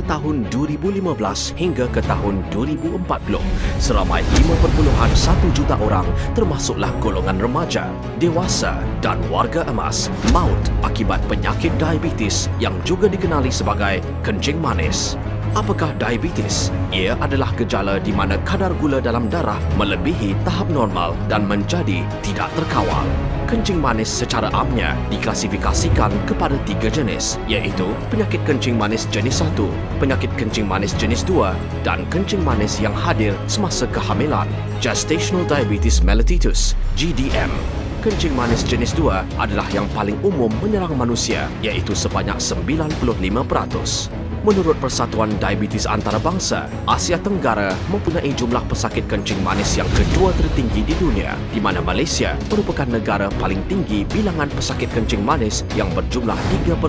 tahun 2015 hingga ke tahun 2040, seramai 5.1 juta orang termasuklah golongan remaja, dewasa dan warga emas maut akibat penyakit diabetes yang juga dikenali sebagai kencing manis. Apakah diabetes? Ia adalah gejala di mana kadar gula dalam darah melebihi tahap normal dan menjadi tidak terkawal. Kencing manis secara amnya diklasifikasikan kepada 3 jenis, iaitu penyakit kencing manis jenis 1, penyakit kencing manis jenis 2 dan kencing manis yang hadir semasa kehamilan, gestational diabetes mellitus, GDM. Kencing manis jenis 2 adalah yang paling umum menyerang manusia, iaitu sebanyak 95%. Menurut Persatuan Diabetes Antarabangsa, Asia Tenggara mempunyai jumlah pesakit kencing manis yang kedua tertinggi di dunia, di mana Malaysia merupakan negara paling tinggi bilangan pesakit kencing manis yang berjumlah 3.5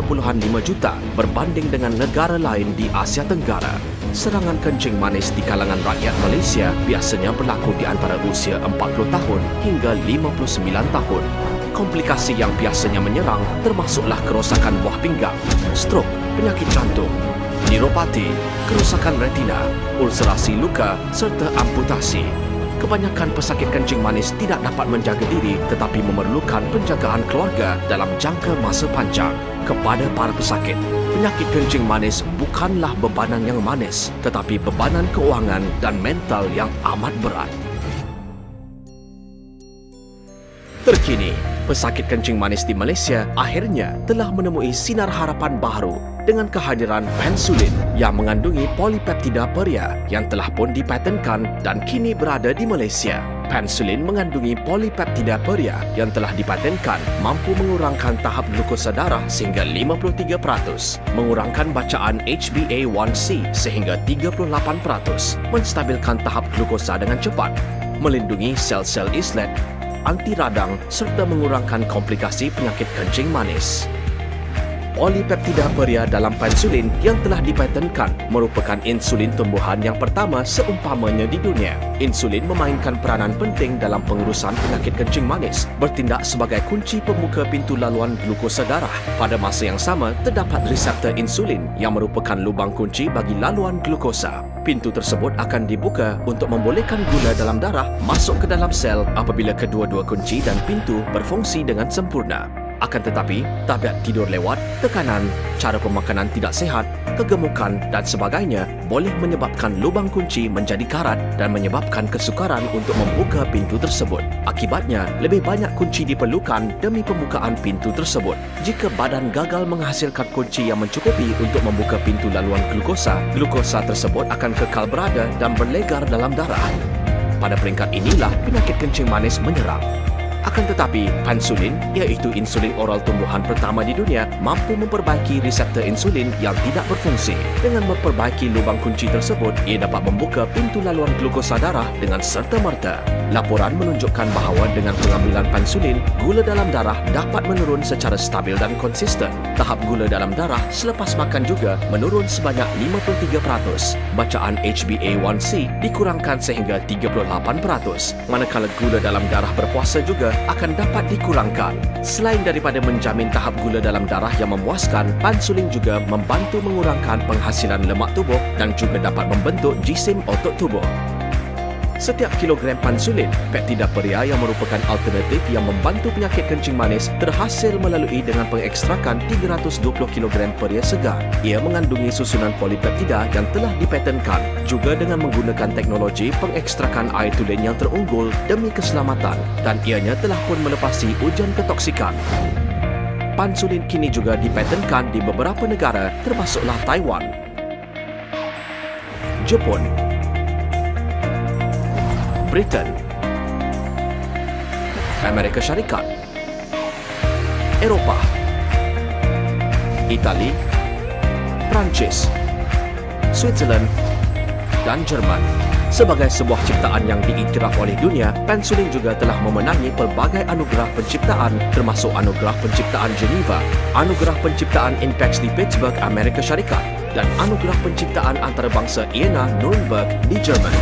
juta berbanding dengan negara lain di Asia Tenggara. Serangan kencing manis di kalangan rakyat Malaysia biasanya berlaku di antara usia 40 tahun hingga 59 tahun. Komplikasi yang biasanya menyerang termasuklah kerosakan buah pinggang, strok, penyakit jantung, neuropati, kerosakan retina, ulcerasi luka serta amputasi. Kebanyakan pesakit kencing manis tidak dapat menjaga diri tetapi memerlukan penjagaan keluarga dalam jangka masa panjang. Kepada para pesakit, penyakit kencing manis bukanlah bebanan yang manis tetapi bebanan keuangan dan mental yang amat berat. Terkini, pesakit kencing manis di Malaysia akhirnya telah menemui sinar harapan baru dengan kehadiran pensulin yang mengandungi polipeptida peria yang telah pun dipatenkan dan kini berada di Malaysia. Pensulin mengandungi polipeptida peria yang telah dipatenkan mampu mengurangkan tahap glukosa darah sehingga 53%, mengurangkan bacaan HbA1c sehingga 38%, menstabilkan tahap glukosa dengan cepat, melindungi sel-sel islet, anti radang serta mengurangkan komplikasi penyakit kencing manis. Polipeptida peria dalam pensulin yang telah dipatenkan merupakan insulin tumbuhan yang pertama seumpamanya di dunia. Insulin memainkan peranan penting dalam pengurusan penyakit kencing manis, bertindak sebagai kunci pembuka pintu laluan glukosa darah. Pada masa yang sama, terdapat reseptor insulin yang merupakan lubang kunci bagi laluan glukosa. Pintu tersebut akan dibuka untuk membolehkan gula dalam darah masuk ke dalam sel apabila kedua-dua kunci dan pintu berfungsi dengan sempurna. Akan tetapi, tabiat tidur lewat, tekanan, cara pemakanan tidak sihat, kegemukan dan sebagainya boleh menyebabkan lubang kunci menjadi karat dan menyebabkan kesukaran untuk membuka pintu tersebut. Akibatnya, lebih banyak kunci diperlukan demi pembukaan pintu tersebut. Jika badan gagal menghasilkan kunci yang mencukupi untuk membuka pintu laluan glukosa, glukosa tersebut akan kekal berada dan berlegar dalam darah. Pada peringkat inilah penyakit kencing manis menyerang. Akan tetapi, pensulin, iaitu insulin oral tumbuhan pertama di dunia, mampu memperbaiki reseptor insulin yang tidak berfungsi. Dengan memperbaiki lubang kunci tersebut, ia dapat membuka pintu laluan glukosa darah dengan serta-merta. Laporan menunjukkan bahawa dengan pengambilan pensulin, gula dalam darah dapat menurun secara stabil dan konsisten. Tahap gula dalam darah selepas makan juga menurun sebanyak 53%. Bacaan HbA1c dikurangkan sehingga 38%, manakala gula dalam darah berpuasa juga akan dapat dikurangkan. Selain daripada menjamin tahap gula dalam darah yang memuaskan, pensulin juga membantu mengurangkan penghasilan lemak tubuh dan juga dapat membentuk jisim otot tubuh. Setiap kilogram pensulin, peptida peria yang merupakan alternatif yang membantu penyakit kencing manis terhasil melalui dengan pengekstrakan 320 kg peria segar. Ia mengandungi susunan polipeptida yang telah dipatenkan, juga dengan menggunakan teknologi pengekstrakan air tulen yang terunggul demi keselamatan, dan ianya telah pun melepasi ujian ketoksikan. Pensulin kini juga dipatenkan di beberapa negara termasuklah Taiwan, Jepun, Britain, Amerika Syarikat, Eropah, Itali, Perancis, Switzerland dan Jerman. Sebagai sebuah ciptaan yang diiktiraf oleh dunia, pensulin juga telah memenangi pelbagai anugerah penciptaan termasuk anugerah penciptaan Geneva, anugerah penciptaan Inpex di Pittsburgh, Amerika Syarikat dan anugerah penciptaan antarabangsa IANA Nuremberg di Jerman.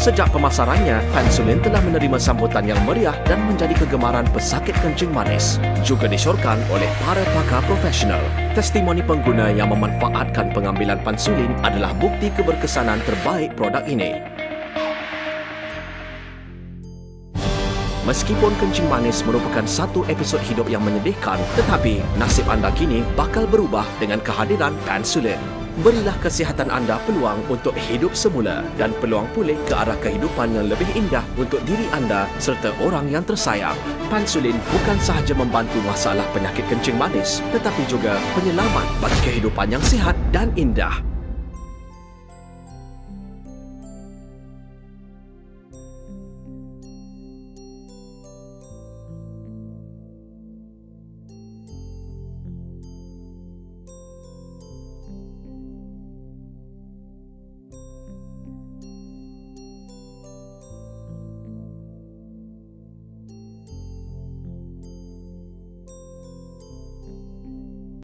Sejak pemasarannya, Pensulin telah menerima sambutan yang meriah dan menjadi kegemaran pesakit kencing manis. Juga disyorkan oleh para pakar profesional. Testimoni pengguna yang memanfaatkan pengambilan Pensulin adalah bukti keberkesanan terbaik produk ini. Meskipun kencing manis merupakan satu episod hidup yang menyedihkan, tetapi nasib anda kini bakal berubah dengan kehadiran Pensulin. Berilah kesihatan anda peluang untuk hidup semula dan peluang pulih ke arah kehidupan yang lebih indah untuk diri anda serta orang yang tersayang. Pensulin bukan sahaja membantu masalah penyakit kencing manis, tetapi juga penyelamat bagi kehidupan yang sihat dan indah.